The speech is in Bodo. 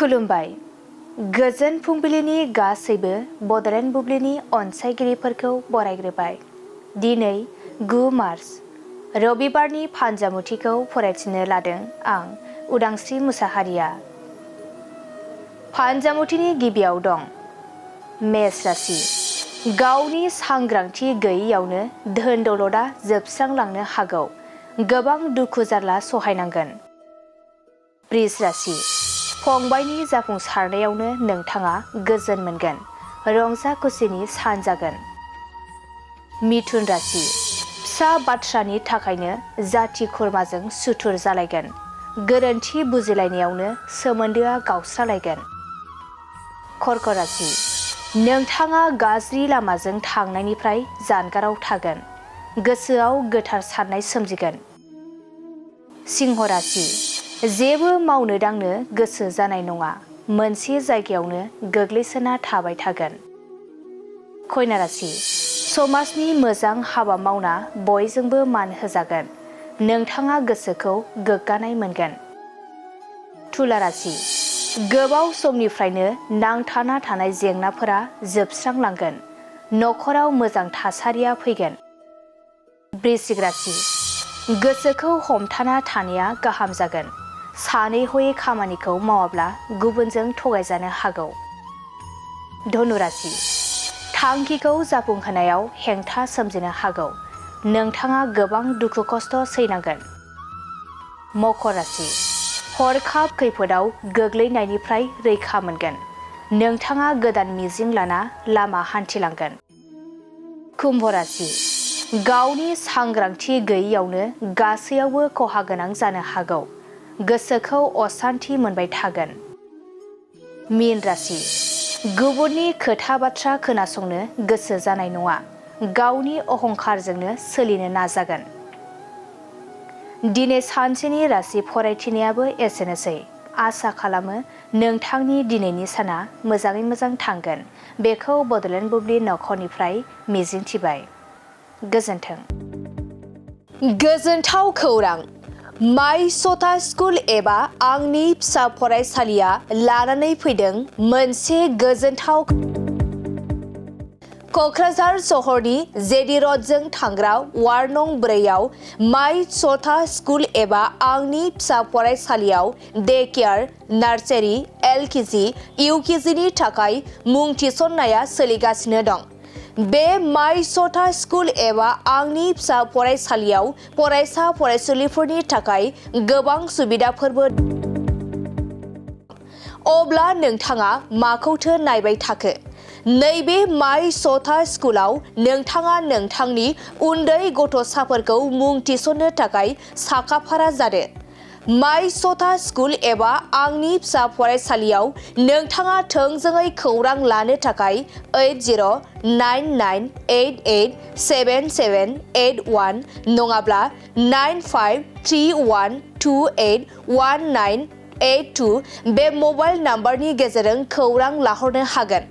खुलुमबाय। गोजोन फुंबिलिनि गासैबो बड'लेण्ड बुब्लिनि अनसायगिरिफोरखौ बरायग्रोबाय। दिनै 9 मार्च रबिबारनि फानजामुथिखौ फरायथिनो लादों आं उदांस्रि मुसाहारिया। फानजामुथिनि गिबियाव दं मेष राशि। गावनि सांग्रांथि गैयैयावनो धोन दौलतआ जोबस्रांलांनो हागौ। गोबां दुखु जारला सहायनांगोन। वृष राशि। फंबायनि जाफुंसारनायावनो नोंथाङा गोजोन मोनगोन। रंजा खुसिनि सान जागोन। मिथुन राशि। फिसा बाथ्रानि थाखायनो जाथि खुरमाजों सुथुर जालायगोन। गोरोन्थि बुजिलायनायावनो सोमोन्दोआ गावस्रालायगोन। कर्क राशि। नोंथाङा गाज्रि लामाजों थांनायनिफ्राय जानगाराव थागोन। गोसोआव गोथार साननाय सोमजिगोन। सिंह राशि। जेबो मावनो दांनो गोसो जानाय नङा। मोनसे जायगायावनो गोग्लैसोना थाबाय थागोन। कन्या राशि। समाजनि मोजां हाबा मावना बयजोंबो मान होजागोन। नोंथाङा गोसोखौ गोग्गानाय मोनगोन। तुला राशि। गोबाव समनिफ्रायनो नांथाना थानाय जेंनाफोरा जोबस्रांलांगोन। न'खराव मोजां थासारिया फैगोन। वृश्चिक राशि। गोसोखौ हमथाना थानाया गाहाम जागोन। सानै हयै खामानिखौ मावाब्ला गुबुनजों थगायजानो हागौ। धनु राशि। थांखिखौ जाफुंहोनायाव हेंथा सोमजिनो हागौ। नोंथाङा गोबां दुखु खस्थ' सैनांगोन। मकर राशि। हरखाब खैफोदाव गोग्लैनायनिफ्राय रैखा मोनगोन। नोंथाङा गोदान मिजिं लाना लामा हान्थिलांगोन। कुम्भ राशि। गावनि सांग्रांथि गैयैयावनो गासैयावबो खहा गोनां जानो हागौ। गोसोखौ असान्थि मोनबाय थागोन। मीन राशि। गुबुननि खोथा बाथ्रा खोनासंनो गोसो जानाय नङा। गावनि अहंखारजोंनो सोलिनो नाजागोन। दिनै सानसेनि राशि फरायथिनायाबो एसेनोसै। आसा खालामो नोंथांनि दिनैनि साना मोजाङै मोजां थांगोन। बेखौ बड'लेण्ड बुब्लि नखरनिफ्राय मिजिंथिबाय। गोजोन्थों। गोजोनथाव खौरां। माय सथा स्कुल एबा आंनि फिसा फरायसालिया लानानै फैदों मोनसे गोजोनथाव। क'क्राझार सहरनि जेडि र'डजों थांग्रा वार्ड नं 4आव माय सथा स्कुल एबा आंनि फिसा फरायसालियाव डे केयार, नार्सारि, LKG, UKGनि थाखाय मुं थिसननाया सोलिगासिनो दं। बे माय सथा स्कुल एबा आंनि फिसा फरायसालियाव फरायसा फरायसुलिफोरनि थाखाय गोबां सुबिदाफोरबो। अब्ला नोंथाङा माखौथो नायबाय थाखो? नैबे माय सथा स्कुलाव नोंथाङा नोंथांनि उन्दै गथ'साफोरखौ मुं थिसननो थाखाय साखाफारा जादो। माय सथा स्कुल एबा आंनि फिसा फरायसालियाव नोंथाङा थोंजोङै खौरां लानो थाखाय 8099887781 नङाब्ला 9531281982 बे मबाइल नाम्बारनि गेजेरजों खौरां लाहरनो हागोन।